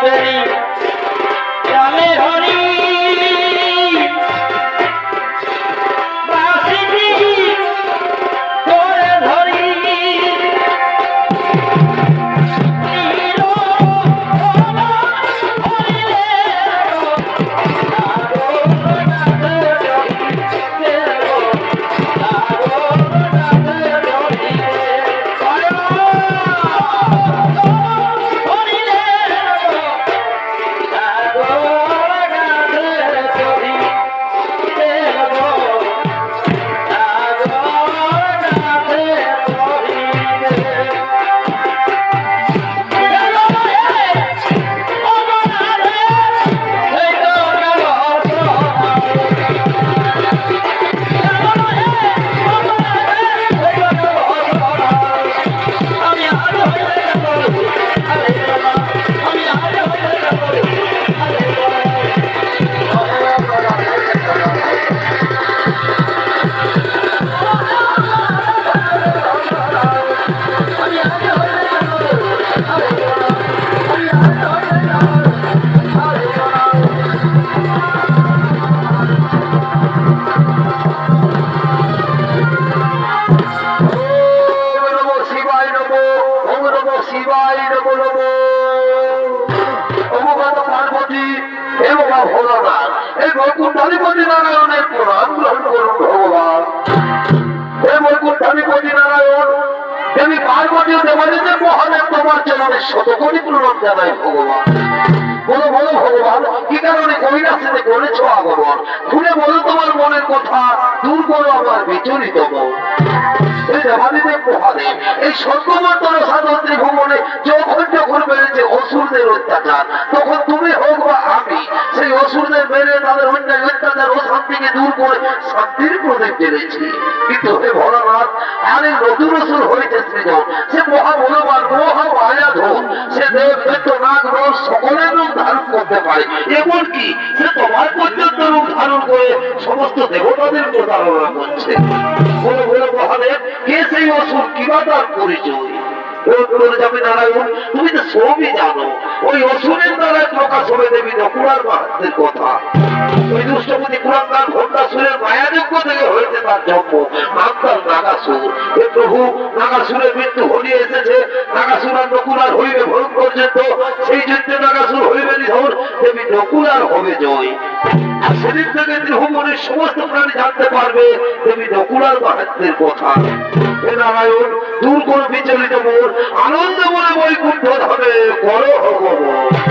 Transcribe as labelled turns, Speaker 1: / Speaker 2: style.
Speaker 1: বেরি জানে হরি বাসিটি তোরে ধরি
Speaker 2: বৈকুণ্ঠাধিপতি নারায়ণের প্রণাম গ্রহণ করুন ভগবান। হে বৈকুণ্ঠাধিপতি নারায়ণ, দেবী পার্বতী দেবাদিদেব মহাদেব তোমার চরণে শতকোটি প্রণাম জানাই ভগবান। বলো বলো ভগবান, কি কারণে কৈলাসে করেছ আগমন? খুলে বলো তোমার মনের কথা, দূর করো আমার বিচলিত মন। দেবাদিদেব মহাদেব, এই স্বর্গমন্ডল সাধন ত্রিভুবনে যখন যখন বেড়েছে অসুরদের অত্যাচার, তখন তুমি হোক বা আমি সেই অসুরদের মেরে তাদের অন্যায় অত্যাচার ও শান্তিকে দূর করে শান্তির প্রদীপ জ্বেলেছি। কিন্তু হে ভোলানাথ, আর এই নতুন অসুর হয়েছে সৃজন, সে মহাবলবান মহামায়াধর, সে দেব দৈত্য নাগ রস সকলের রূপ ধারণ করতে পারে, এমনকি সে তোমার পর্যন্ত রূপ ধারণ করে সমস্ত দেবতাদের প্রতারণা করছে। বলো বলো মহাদেব, কে সেই অসুর, কিবা তার পরিচয়? নারায়ণ, তুমি তো সবই জানো। ওই অসুরের দ্বারা প্রকাশ হবে দেবী নকুলার মাহাত্মের কথা। ওই দুষ্টপতি কুলাঙ্গার ঘণ্টাসুরের মায়াযজ্ঞ থেকে হয়েছে তার জন্ম, নাম তার নাগাসুর। হে প্রভু, নাগাসুরের মৃত্যু হলিয়ে এসেছে, নাগাসুর আর নকুলার হইবে ভরণ পর্যন্ত, সেই যুদ্ধে নাগাসুর হইবে নিধন, দেবী নকুলার হবে জয়। আর সেদিন থেকে ত্রিভুবনের সমস্ত প্রাণী জানতে পারবে দেবী নকুলার মাহাত্মের কথা। হে নারায়ণ, দূর করো বিচলিত মোর, আনন্দ মনে বৈকুণ্ঠ ধামে করো ভগবান।